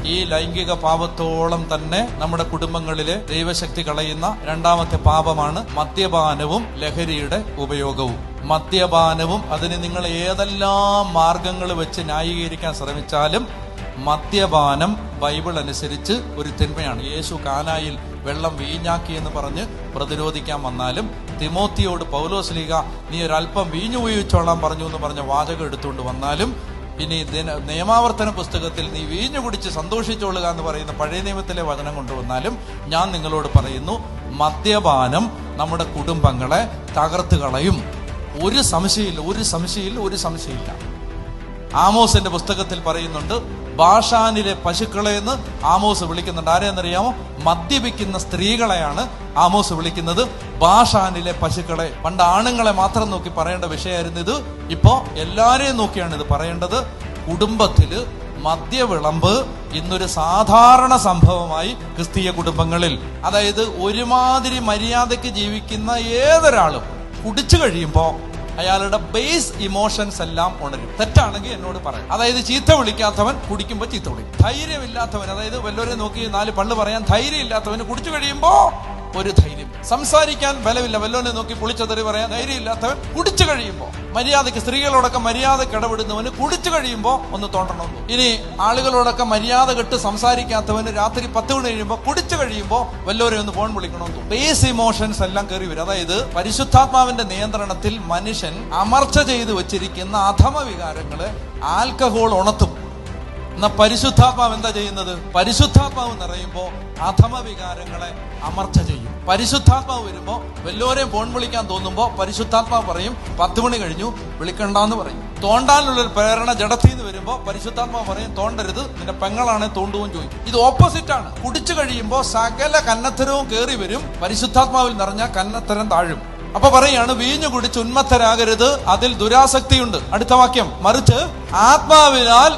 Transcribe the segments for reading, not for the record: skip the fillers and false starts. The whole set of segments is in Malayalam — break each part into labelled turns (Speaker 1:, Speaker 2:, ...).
Speaker 1: ഈ ലൈംഗിക പാപത്തോളം തന്നെ നമ്മുടെ കുടുംബങ്ങളിലെ ദൈവശക്തി കളയുന്ന രണ്ടാമത്തെ പാപമാണ് മദ്യപാനവും ലഹരിയുടെ ഉപയോഗവും. മദ്യപാനവും അതിന് നിങ്ങൾ ഏതെല്ലാം മാർഗങ്ങൾ വെച്ച് ന്യായീകരിക്കാൻ ശ്രമിച്ചാലും മദ്യപാനം ബൈബിൾ അനുസരിച്ച് ഒരു തിന്മയാണ്. യേശു കാനായിൽ വെള്ളം വീഞ്ഞാക്കി എന്ന് പറഞ്ഞ് പ്രതിരോധിക്കാൻ വന്നാലും തിമോത്തിയോട് പൗലോസ്ലീഹ നീ ഒരല്പം വീഞ്ഞു ഉപയോഗിച്ചോളാൻ പറഞ്ഞു എന്ന് പറഞ്ഞ വാചകം എടുത്തുകൊണ്ട് വന്നാലും, ഇനി നിയമാവർത്തന പുസ്തകത്തിൽ നീ വീഞ്ഞു കുടിച്ച് സന്തോഷിച്ചോളുക എന്ന് പറയുന്ന പഴയ നിയമത്തിലെ വചനം കൊണ്ടുവന്നാലും ഞാൻ നിങ്ങളോട് പറയുന്നു, മദ്യപാനം നമ്മുടെ കുടുംബങ്ങളെ തകർത്ത് കളയും. ഒരു സംശയമില്ല. ആമോസിന്റെ പുസ്തകത്തിൽ പറയുന്നുണ്ട്, ബാഷാനിലെ പശുക്കളെ എന്ന് ആമോസ് വിളിക്കുന്നുണ്ട്. ആരെയെന്നറിയാമോ? മദ്യപിക്കുന്ന സ്ത്രീകളെയാണ് ആമോസ് വിളിക്കുന്നത് ബാഷാനിലെ പശുക്കളെ. പണ്ട് ആണുങ്ങളെ മാത്രം നോക്കി പറയേണ്ട വിഷയമായിരുന്നു ഇത്. ഇപ്പോ എല്ലാരെയും നോക്കിയാണ് ഇത് പറയേണ്ടത്. കുടുംബത്തില് മദ്യവിളമ്പ് ഇന്നൊരു സാധാരണ സംഭവമായി ക്രിസ്തീയ കുടുംബങ്ങളിൽ. അതായത് ഒരുമാതിരി മര്യാദയ്ക്ക് ജീവിക്കുന്ന ഏതൊരാളും കുടിച്ചു കഴിയുമ്പോ അയാളുടെ ബേസ് ഇമോഷൻസ് എല്ലാം ഉണരും. തെറ്റാണെങ്കിൽ എന്നോട് പറയാം. അതായത് ചീത്ത വിളിക്കാത്തവൻ കുടിക്കുമ്പോൾ ചീത്ത വിളിക്കും. ധൈര്യമില്ലാത്തവൻ, അതായത് വല്ലവരെ നോക്കി 4 പള്ളു പറയാൻ ധൈര്യം ഇല്ലാത്തവന് കുടിച്ചു കഴിയുമ്പോ ഒരു ധൈര്യം, സംസാരിക്കാൻ ബലമില്ല വല്ലവനെ നോക്കി പൊളിച്ചതെറി പറയാൻ ധൈര്യം ഇല്ലാത്തവൻ കുടിച്ചു കഴിയുമ്പോ, മര്യാദയ്ക്ക് സ്ത്രീകളോടൊക്കെ മര്യാദയ്ക്ക് ഇടപെടുന്നവന് കുടിച്ചു കഴിയുമ്പോ ഒന്ന് തോണ്ടണമെന്നു. ഇനി ആളുകളോടൊക്കെ മര്യാദ കെട്ട് സംസാരിക്കാത്തവന് രാത്രി 10 മണി കഴിയുമ്പോ കുടിച്ചു കഴിയുമ്പോ വല്ലവരെ ഒന്ന് ഫോൺ വിളിക്കണമെന്നു. ബേസ് ഇമോഷൻസ് എല്ലാം കയറി വരും. അതായത് പരിശുദ്ധാത്മാവിന്റെ നിയന്ത്രണത്തിൽ മനുഷ്യൻ അമർച്ച ചെയ്ത് വെച്ചിരിക്കുന്ന അധമ വികാരങ്ങള് ആൽക്കഹോൾ ഉണർത്തും. എന്നാ പരിശുദ്ധാത്മാവ് എന്താ ചെയ്യുന്നത്? പരിശുദ്ധാത്മാവ് നിറയുമ്പോ അധമ വികാരങ്ങളെ അമർച്ച ചെയ്യും. പരിശുദ്ധാത്മാവ് വരുമ്പോ വല്ലോരെയും ഫോൺ വിളിക്കാൻ തോന്നുമ്പോ പരിശുദ്ധാത്മാവ് പറയും 10 മണി കഴിഞ്ഞു വിളിക്കണ്ടെന്ന് പറയും. തോണ്ടാനുള്ളൊരു പ്രേരണ ജഡത്തിൽ നിന്ന് വരുമ്പോ പരിശുദ്ധാത്മാവ് പറയും തോണ്ടരുത്, നിന്റെ പെങ്ങളാണ് തോണ്ടുവും ചോദിക്കും. ഇത് ഓപ്പോസിറ്റ് ആണ്. കുടിച്ചു കഴിയുമ്പോ സകല കന്നത്തരവും കയറി വരും. പരിശുദ്ധാത്മാവിൽ നിറഞ്ഞ കന്നത്തരം താഴും. അപ്പൊ പറയാണ്, വീഞ്ഞു കുടിച്ച് ഉന്മത്തരാകരുത്, അതിൽ ദുരാസക്തിയുണ്ട്. അടുത്ത വാക്യം, മറിച്ച് ആത്മാവിനാൽ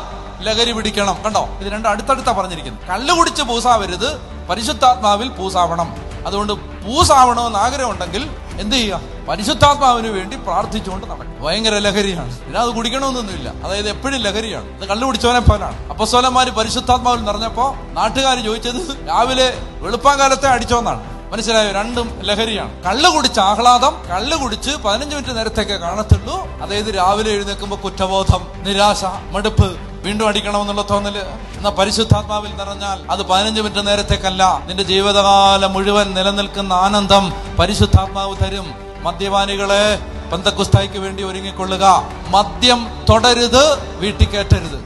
Speaker 1: ലഹരി പിടിക്കണം. കണ്ടോ, ഇത് രണ്ടും അടുത്തടുത്താ പറഞ്ഞിരിക്കുന്നത്. കള്ളു കുടിച്ച് പൂസാവരുത്, പരിശുദ്ധാത്മാവിൽ പൂസാവണം. അതുകൊണ്ട് പൂസാവണമെന്ന് ആഗ്രഹം ഉണ്ടെങ്കിൽ എന്ത് ചെയ്യുക? പരിശുദ്ധാത്മാവിന് വേണ്ടി പ്രാർത്ഥിച്ചുകൊണ്ട് നടക്കും. ഭയങ്കര ലഹരിയാണ്. ഇതിനത് കുടിക്കണമെന്നൊന്നുമില്ല. അതായത് എപ്പോഴും ലഹരിയാണ്. ഇത് കള്ളു കുടിച്ചവനെ പോലാണ്. അപ്പോസ്തലന്മാര് പരിശുദ്ധാത്മാവിൽ നിറഞ്ഞപ്പോ നാട്ടുകാർ ചോദിച്ചത് രാവിലെ വെളുപ്പാങ്കാലത്തെ അടിച്ചോന്നാണ്. മനസ്സിലായോ? രണ്ടും ലഹരിയാണ്. കള്ളു കുടിച്ച് ആഹ്ലാദം, കള്ളു കുടിച്ച് 15 മിനിറ്റ് നേരത്തേക്ക് കാണത്തുള്ളൂ. അതായത് രാവിലെ എഴുന്നേൽക്കുമ്പോ കുറ്റബോധം, നിരാശ, മടുപ്പ്, വീണ്ടും അടിക്കണമെന്നുള്ള തോന്നല്. എന്നാ പരിശുദ്ധാത്മാവിൽ നിറഞ്ഞാൽ അത് 15 മിനിറ്റ് നേരത്തേക്കല്ല, നിന്റെ ജീവിതകാലം മുഴുവൻ നിലനിൽക്കുന്ന ആനന്ദം പരിശുദ്ധാത്മാവ് തരും. മദ്യപാനികളെ, പെന്തക്കുസ്തായ്ക്ക് വേണ്ടി ഒരുങ്ങിക്കൊള്ളുക. മദ്യം തൊടരുത്, വീട്ടിൽ കയറ്റരുത്.